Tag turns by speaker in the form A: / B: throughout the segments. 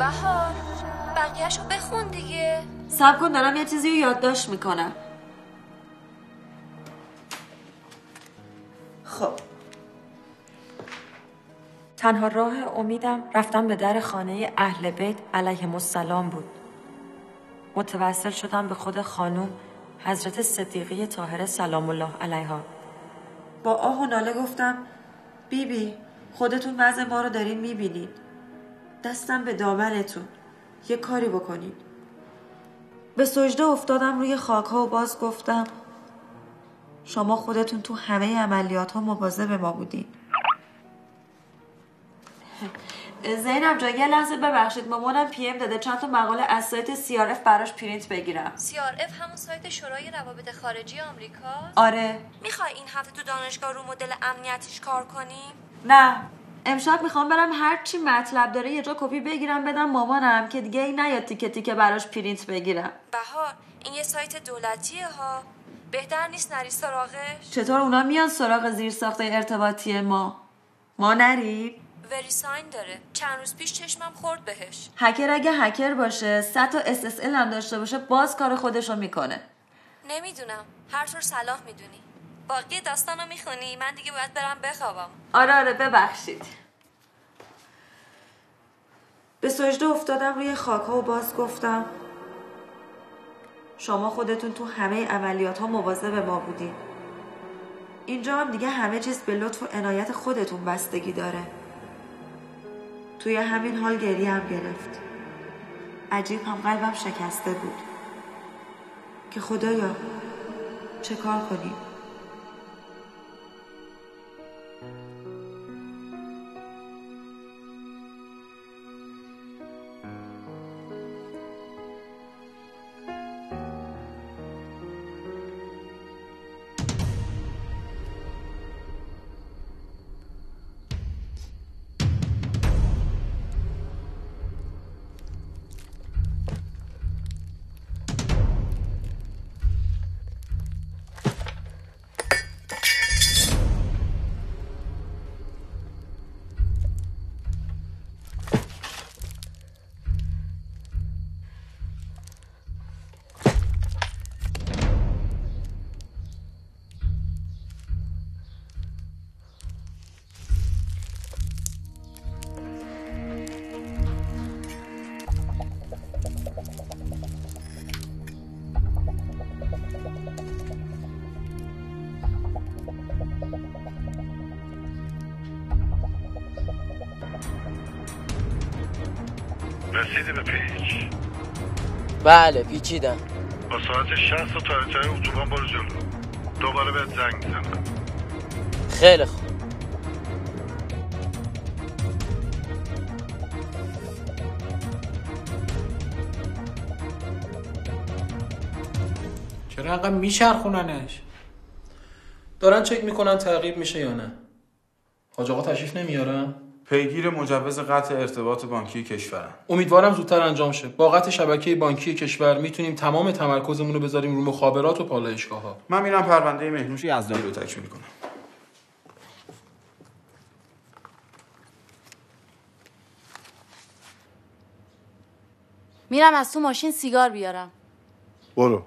A: بهار بقیه‌شو بخون دیگه.
B: صبر کن دارم یه چیزی رو یادداشت میکنم. خب تنها راه امیدم رفتن به در خانه اهل بیت علیهم السلام بود. متوسل شدم به خود خانم حضرت صدیقه طاهره سلام الله علیها. با آه و ناله گفتم بیبی خودتون وضع ما رو دارین میبینید. دستم به دامنتون. یه کاری بکنید. به سجده افتادم روی خاک‌ها و باز گفتم شما خودتون تو همه عملیات‌ها مواظب ما بودین. زینب جان یه لحظه ببخشید مامانم پی ام داده چند تا مقاله از سایت CRF براش پرینت بگیرم.
A: CRF همون سایت شورای روابط خارجی آمریکا؟
B: آره.
A: میخوای این هفته تو دانشگاه رو مدل امنیتیش کار کنیم؟
B: نه امشب میخوام برم هر چی مطلب داره یه جا کپی بگیرم بدم مامانم که دیگه این نیاد تیکه تیکه براش پرینت بگیرم.
A: بهار این یه سایت دولتیه ها، بهتر نیست نری سراغش؟
B: چطور اونا میان سراغ زیرساخت ارتباطی ما نریم؟
A: وریساین داره. چند روز پیش چشمم خورد بهش.
B: هکر اگه هکر باشه 100 تا SSL هم داشته باشه باز کار خودشو میکنه.
A: نمیدونم هر طور صلاح میدونی. باقی داستانو میخونی؟ من دیگه باید برم بخوابم.
B: آره ببخشید. به سجده افتادم روی خاک‌ها و باز گفتم شما خودتون تو همه عملیات‌ها مواظب ما بودین. اینجا هم دیگه همه چیز به لطف و عنایت خودتون بستگی داره. توی همین حال گریه هم گرفت. عجیب هم قلبم شکسته بود که خدایا چه کار کنیم؟
C: رسیدی به پیچ؟
D: بله پیچیدم.
C: با ساعت 60 تا انتهای اتوبان برو جلو. دوباره بهت زنگ میزنم.
D: خیلی خوب.
E: چرا انقدر میچرخوننش؟ دارن چک میکنن تعقیب میشه یا نه. حاج آقا تشریف نمیارن؟
F: پیگیر مجوز قطع ارتباط بانکی کشورن.
E: امیدوارم زودتر انجام شه. با قطع شبکه بانکی کشور میتونیم تمام تمرکزمون رو بذاریم رو مخابرات و پالایشگاه‌ها.
F: من میرم پرونده مهنوش یزدانی رو تکمیل کنم.
G: میرم از تو ماشین سیگار بیارم.
C: برو.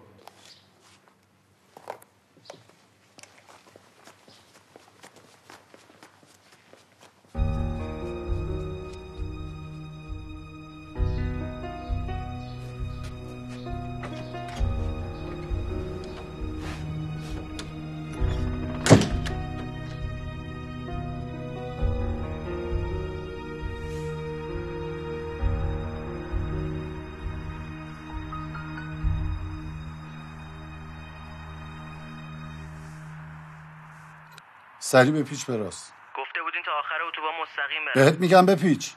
C: سری به پیچ براست.
D: گفته بودین تا آخر اتوبان مستقیم برم.
C: بهت میگم به پیچ.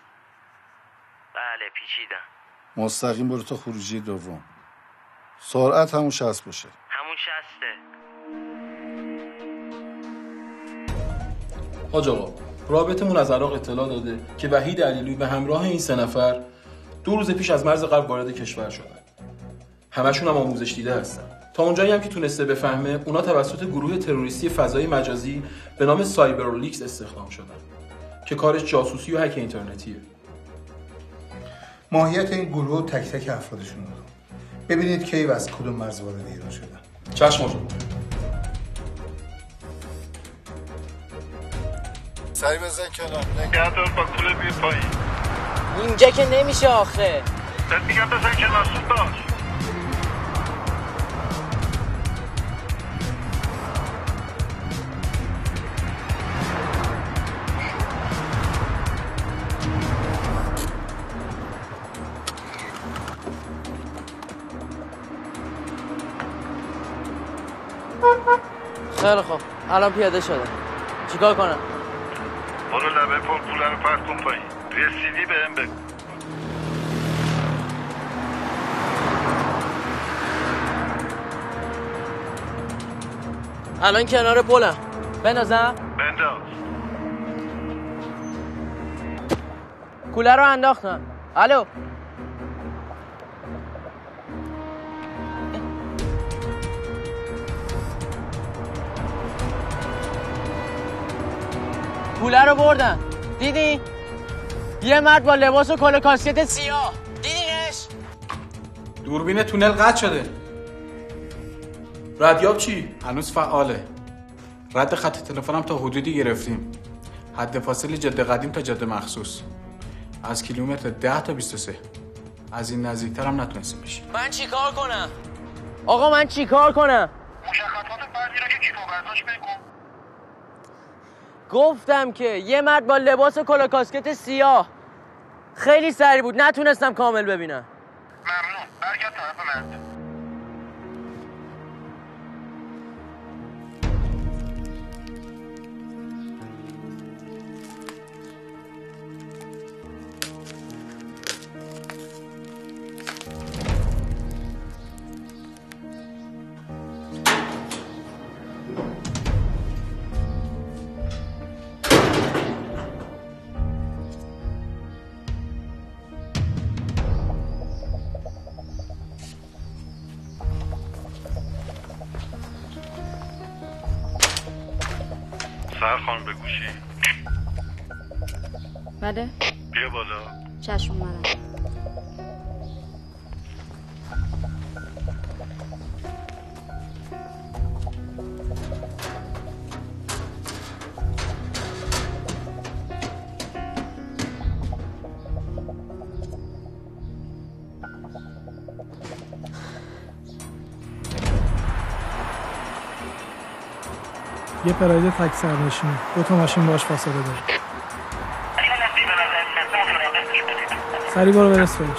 D: بله پیچیدم.
C: مستقیم برو تا خروجی دوم. سرعت همون 60 باشه.
D: همون 60.
E: حاج آقا رابطمون از عراق اطلاع داده که وحید علیلوی به همراه این 3 نفر 2 روز پیش از مرز غرب وارد کشور شدن. همشون هم آموزش دیده هستن. تا اونجایی هم که تونسته بفهمه اونا توسط گروه تروریستی فضای مجازی به نام سایبرلیکس استخدام شدن که کارش جاسوسی و هک اینترنتیه.
H: ماهیت این گروه تک تک افرادشون رو ببینید کی و از کدوم مرز وارد ایران شدن.
E: چشم حضور.
C: سری بزن کنار. نگهدار با کوله بیر پایین.
D: اینجا که نمیشه آخه.
C: بهت میگم بزن کنار، زود باش.
D: خیلی خوب، الان پیاده شده. چیکار کنم؟
C: برو لبه پر کوله رو پرت کن پایین. رسیدی بهم بگو.
D: الان کنار پلم. بندازم؟
C: بنداز.
D: کوله رو انداختم. الو. کوله رو بردن. دیدی؟ یه مرد با لباس و کلاه کاسکت سیاه. دیدیش؟
F: دوربین تونل قطع شده.
E: ردیاب چی؟
F: هنوز فعاله. رد خط تلفنم تا حدودی گرفتیم. حد فاصله جاده قدیم تا جاده مخصوص. از کیلومتر 10 تا 23. از این نزدیکتر هم نتونستیم بشیم.
D: من چیکار کنم؟ آقا من چیکار کنم؟
C: مشخصات بعضی را که کیف و برداشت بگو.
D: گفتم که یه مرد با لباس و کلاه کاسکت سیاه. خیلی سریع بود، نتونستم کامل ببینم.
C: ممنون. برگرد طرف مرد. سرخان به گوشی.
G: بله؟
C: بیا بالا.
G: چشم اومدم.
I: یه پراید تک سرنشینه. 2 تا ماشین باش فاصله داره. سریع برو برس بهش.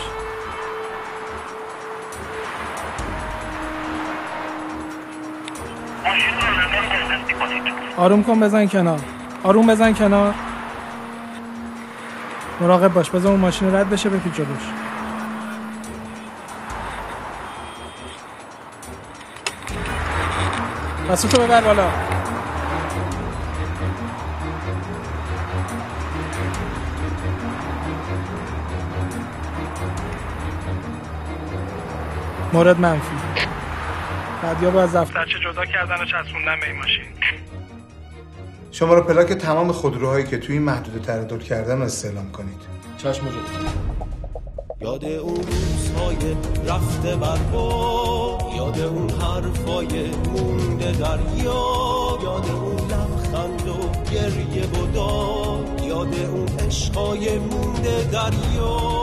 I: آروم کن، بزن کنار. آروم بزن کنار. مراقب باش، بزن اون ماشین رد بشه بپیچ جلوش. پسوتو ببر بالا. مورد منفی. ردیاب از
C: دفترچه جدا کردن و چسبوندن به این ماشین.
H: شماره پلاک تمام خودروهایی که توی این محدوده تردد کردن رو استعلام کنید.
E: چشم حضور.
J: یاد اون روزهای رفته برپا، یاد اون حرفای مونده دریا، یاد اون لبخند و گریه و داد، یاد اون عشقای مونده دریا.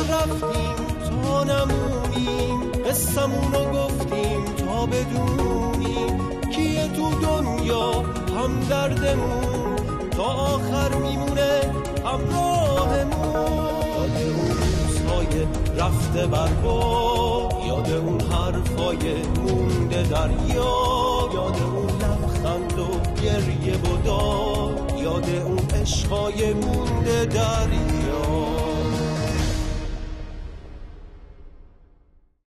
J: رفتیم تا نمونیم، قصمونو گفتیم تا بدونیم کیه تو دنیا هم دردمون تا آخر میمونه همراهمون. یاد اون روزهای رفته برپا، یاد اون حرفای مونده دریا، یاد اون لبخند و گریه و داد، یاد اون عشقای مونده دریا.